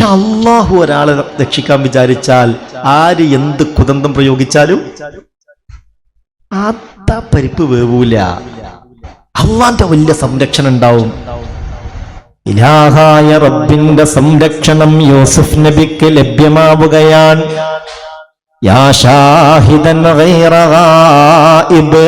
പക്ഷെ അള്ളാഹു ഒരാളെ രക്ഷിക്കാൻ വിചാരിച്ചാൽ ആര് എന്ത് കുതന്ത്രം പ്രയോഗിച്ചാലും ആത്ത പരിപ്പ് വേവൂല. അള്ളാന്റെ വലിയ സംരക്ഷണം ഉണ്ടാവും. ഇലാഹായ റബ്ബിന്റെ സംരക്ഷണം യൂസുഫ് നബിക്ക് ലഭ്യമാവുകയാണ്. യാ ഷാഹിദൻ ഗൈറ ഗായിബ്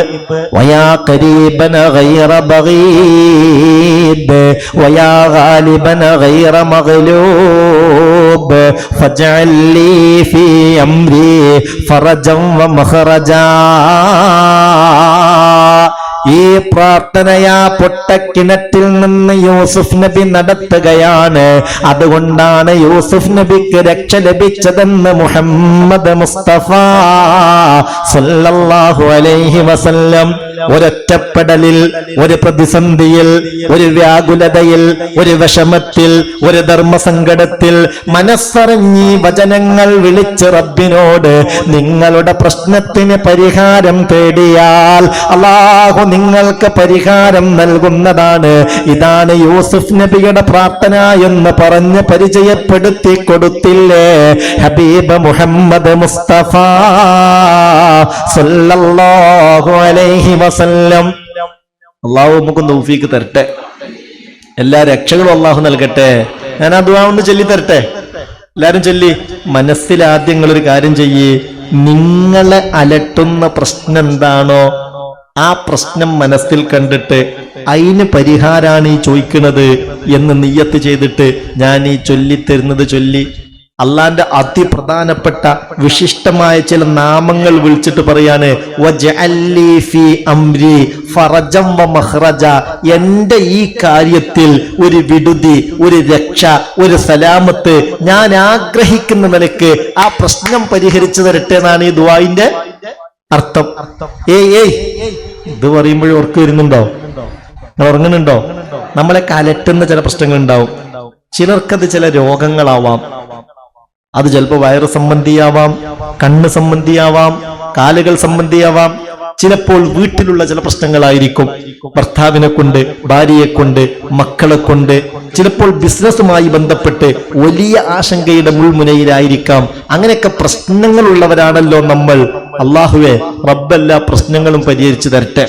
വയാ ഖരീബൻ ഗൈറ ബഗീദ് വയാ ഗാലിബൻ ഗൈറ മഗ്ലൂബ് ഫജ്അൽ ലീ ഫീ അംരി ഫറജൻ വ മഖറജാ. ഈ പ്രാർത്ഥനയാ പൊട്ടക്കിണറ്റിൽ നിന്ന് യൂസുഫ് നബി നടത്തുകയാണ്. അതുകൊണ്ടാണ് യൂസുഫ് നബിക്ക് രക്ഷ ലഭിച്ചതെന്ന് മുഹമ്മദ് മുസ്തഫ സല്ലല്ലാഹു അലൈഹി വസല്ലം ഒരൊറ്റപ്പെടലിൽ, ഒരു പ്രതിസന്ധിയിൽ, ഒരു വ്യാകുലതയിൽ, ഒരു വിഷമത്തിൽ, ഒരു ധർമ്മസങ്കടത്തിൽ മനസ്സറിഞ്ഞി വചനങ്ങൾ വിളിച്ച് റബ്ബിനോട് നിങ്ങളുടെ പ്രശ്നത്തിന് പരിഹാരം തേടിയാൽ അല്ലാഹു നിങ്ങൾക്ക് പരിഹാരം നൽകുന്നതാണ്. ഇതാണ് യൂസുഫ് നബിയുടെ പ്രാർത്ഥന എന്ന് പറഞ്ഞ് പരിചയപ്പെടുത്തി കൊടുത്തില്ലേ ഹബീബ് മുഹമ്മദ് മുസ്തഫ സല്ലല്ലാഹു അലൈഹി വസല്ലം. അല്ലാഹു നമുക്ക് തൗഫീഖ് തരട്ടെ, എല്ലാ രക്ഷകളും അല്ലാഹു നൽകട്ടെ. ഞാൻ ആ ദുആ ഒന്ന് ചൊല്ലി തരട്ടെ, എല്ലാരും ചൊല്ലി. മനസ്സിലാദ്യം നിങ്ങളൊരു കാര്യം ചെയ്യേ, നിങ്ങളെ അലട്ടുന്ന പ്രശ്നം എന്താണോ ആ പ്രശ്നം മനസ്സിൽ കണ്ടിട്ട് അതിന് പരിഹാരാണ് ഈ ചോദിക്കുന്നത് എന്ന് നിയ്യത്ത് ചെയ്തിട്ട് ഞാൻ ഈ ചൊല്ലിത്തരുന്നത് ചൊല്ലി അള്ളാന്റെ അതിപ്രധാനപ്പെട്ട വിശിഷ്ടമായ ചില നാമങ്ങൾ വിളിച്ചിട്ട് പറയാണ് വജഅല്ലി ഫീ അംരി ഫറജം വ മഖ്റജ. എന്റെ ഈ കാര്യത്തിൽ ഒരു വിടുതി, ഒരു രക്ഷ, ഒരു സലാമത്ത് ഞാൻ ആഗ്രഹിക്കുന്ന നിലക്ക് ആ പ്രശ്നം പരിഹരിച്ചു തരട്ടെ എന്നാണ് ഈ ദുആഇന്റെ അർത്ഥം. ഇത് പറയുമ്പോഴും ഉറക്കം വരുന്നുണ്ടോ? ഉറങ്ങുന്നുണ്ടോ? നമ്മളെ കലട്ടുന്ന ചില പ്രശ്നങ്ങൾ ഉണ്ടാവും. ചിലർക്കത് ചില രോഗങ്ങളാവാം. അത് ചിലപ്പോൾ വയറ് സംബന്ധിയാവാം, കണ്ണ് സംബന്ധിയാവാം, കാലുകൾ സംബന്ധിയാവാം. ചിലപ്പോൾ വീട്ടിലുള്ള ചില പ്രശ്നങ്ങളായിരിക്കും, ഭർത്താവിനെ കൊണ്ട്, ഭാര്യയെ കൊണ്ട്, മക്കളെ കൊണ്ട്. ചിലപ്പോൾ ബിസിനസ്സുമായി ബന്ധപ്പെട്ട് വലിയ ആശങ്കയുടെ മുൾമുനയിലായിരിക്കാം. അങ്ങനെയൊക്കെ പ്രശ്നങ്ങളുള്ളവരാണല്ലോ നമ്മൾ. അള്ളാഹുവേ, റബ്ബെല്ലാ പ്രശ്നങ്ങളും പരിഹരിച്ചു തരട്ടെ,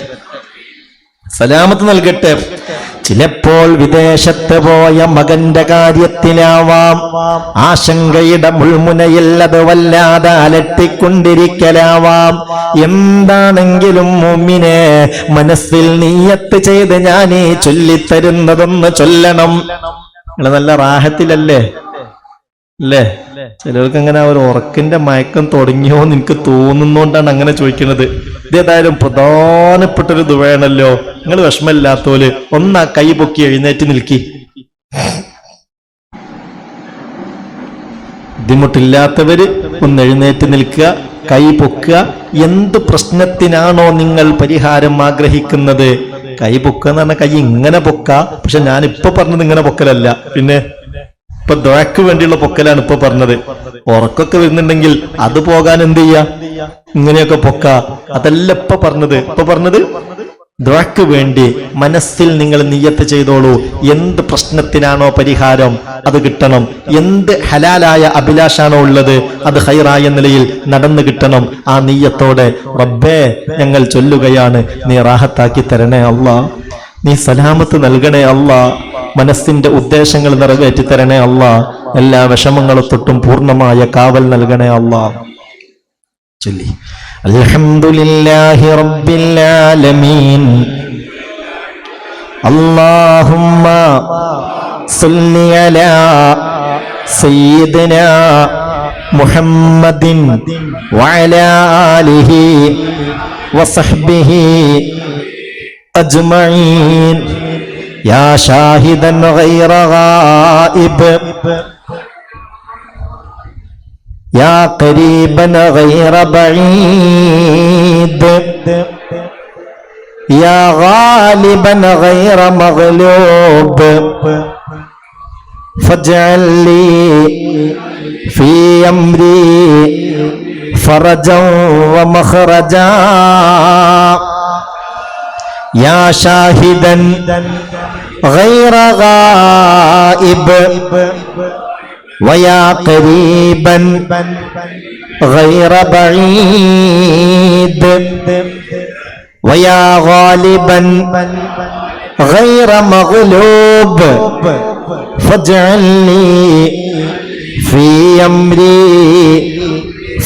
സലാമത്ത് നൽകട്ടെ. ചിലപ്പോൾ വിദേശത്ത് പോയ മകന്റെ കാര്യത്തിലാവാം, ആശങ്കയുടെ മുൾമുനയിൽ അത് വല്ലാതെ അലട്ടിക്കൊണ്ടിരിക്കലാവാം. എന്താണെങ്കിലും മുഅ്മിനെ മനസ്സിൽ നിയ്യത്ത് ചെയ്ത് ഞാൻ ഈ ചൊല്ലിത്തരുന്നതൊന്ന് ചൊല്ലണം. നിങ്ങൾ നല്ല റാഹത്തിലല്ലേ അല്ലേ? ചിലർക്ക് അങ്ങനെ ഒരു ഉറക്കിന്റെ മയക്കം തുടങ്ങിയോ എന്ന് എനിക്ക് തോന്നുന്നോണ്ടാണ് അങ്ങനെ ചോദിക്കുന്നത്. ഇതേതായാലും പ്രധാനപ്പെട്ടൊരു ദുആയാണല്ലോ. നിങ്ങൾ വിഷമമില്ലാത്തോല് ഒന്നാ കൈ പൊക്കി എഴുന്നേറ്റ് നിൽക്കി. ബുദ്ധിമുട്ടില്ലാത്തവര് ഒന്ന് എഴുന്നേറ്റ് നിൽക്കുക, കൈ പൊക്കുക. എന്ത് പ്രശ്നത്തിനാണോ നിങ്ങൾ പരിഹാരം ആഗ്രഹിക്കുന്നത്, കൈ പൊക്കുക എന്ന് പറഞ്ഞാൽ കൈ ഇങ്ങനെ പൊക്ക. പക്ഷെ ഞാനിപ്പോ പറഞ്ഞത് ഇങ്ങനെ പൊക്കലല്ല, പിന്നെ ഇപ്പൊ ദുആക്ക് വേണ്ടിയുള്ള പൊക്കലാണ് ഇപ്പൊ പറഞ്ഞത്. ഉറക്കൊക്കെ വരുന്നുണ്ടെങ്കിൽ അത് പോകാൻ എന്ത് ചെയ്യാ, ഇങ്ങനെയൊക്കെ പൊക്ക. അതല്ല ഇപ്പൊ പറഞ്ഞത്. ഇപ്പൊ പറഞ്ഞത് ദുആക്ക് വേണ്ടി മനസ്സിൽ നിങ്ങൾ നിയ്യത്ത് ചെയ്തോളൂ. എന്ത് പ്രശ്നത്തിനാണോ പരിഹാരം അത് കിട്ടണം. എന്ത് ഹലാലായ അഭിലാഷാണോ ഉള്ളത് അത് ഖൈറായ നിലയിൽ നടന്നു കിട്ടണം. ആ നിയ്യത്തോടെ റബ്ബേ ഞങ്ങൾ ചൊല്ലുകയാണ്, നീ റാഹത്താക്കി തരണേ അല്ലാ, നീ സലാമത്ത് നൽകണേ അല്ലാ, മനസ്സിന്റെ ഉദ്ദേശങ്ങൾ നിറവേറ്റി തരണേ അല്ലാ, എല്ലാ വിഷമങ്ങളെ തൊട്ടും പൂർണ്ണമായ കാവൽ നൽകണേ അല്ലാ. ചൊല്ലി അൽഹംദുലില്ലാഹി റബ്ബിൽ ആലമീൻ. അല്ലാഹുമ്മ സല്ലി അലാ സയ്യിദിനാ മുഹമ്മദിൻ വഅലാ ആലിഹി വസഹ്ബിഹി അജ്മഈൻ. യാ ഷാഹിദൻ ഗൈറ ഗായിബ് യാ ഖരീബൻ ഗൈറ ബഈദ് യാ ഗാലിബൻ ഗൈറ മഗ്ലൂബ് ഫജ്അൽ ലീ ഫീ അംരി ഫറജൻ വ മഖ്റജാ. യാ ഷാഹിദൻ ഗൈറ ഗായിബ് വയാ ഖരീബൻ ഗൈറ ബഈദ് വയാ ഗാലിബൻ ഗൈറ മഗ്ലൂബ് ഫജ്അൽ ലീ ഫീ അംരി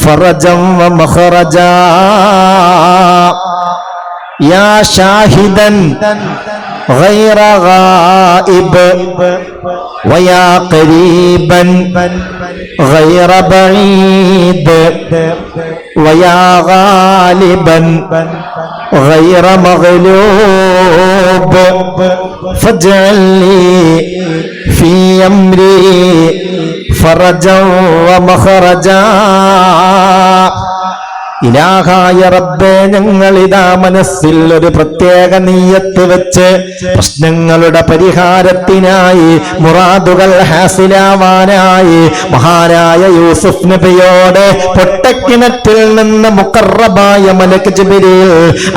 ഫറജൻ വമഖറജാ യാ ഷാഹിദൻ ഗൈറ ഗായിബ് വയാ ഖരീബൻ ഗൈറ ബഈദ് വയാ ഗാലിബൻ ഗൈറ മഗ്ലൂബ് ഫജ്അൽ ലീ ഫീ അംരി ഫറജൻ വമഖറജാ. ഇലാഹായ റബ്ബേ, ഞങ്ങളിതാ മനസ്സിൽ ഒരു പ്രത്യേക നീയത്ത് വെച്ച് പ്രശ്നങ്ങളുടെ പരിഹാരത്തിനായി, മുറാദുകൾ ഹാസിലാവാനായി മഹാനായ യൂസുഫ് നബിയോട് പൊട്ടക്കിണറ്റിൽ നിന്ന് മുഖറബായ മലക്ക് ജിബ്രീൽ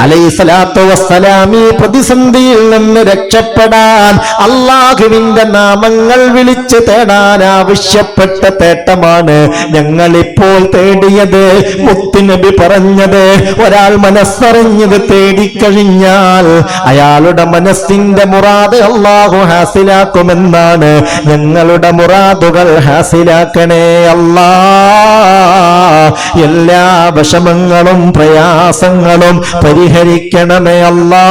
അലൈഹിസ്സലാത്തു വസ്സലാം ഈ പ്രതിസന്ധിയിൽ നിന്ന് രക്ഷപ്പെടാൻ അല്ലാഹുവിന്റെ നാമങ്ങൾ വിളിച്ച് തേടാൻ ആവശ്യപ്പെട്ട തേട്ടമാണ് ഞങ്ങളിപ്പോൾ തേടിയത്. മുത്തുനബി പറഞ്ഞത്, ഒരാൾ മനസ്സറിഞ്ഞത് തേടിക്കഴിഞ്ഞാൽ അയാളുടെ മനസ്സിന്റെ മുറാദ് അല്ലാഹു ഹാസിലാക്കുമെന്നാണ്. ഞങ്ങളുടെ മുറാദുകൾ ഹാസിലാക്കണേ അല്ലാ. എല്ലാ വിഷമങ്ങളും പ്രയാസങ്ങളും പരിഹരിക്കണമേ അല്ലാ.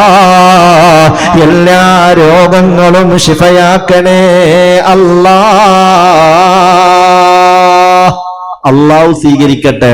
എല്ലാ രോഗങ്ങളും ശിഫയാക്കണേ അല്ലാ. അല്ലാഹു സ്വീകരിക്കട്ടെ.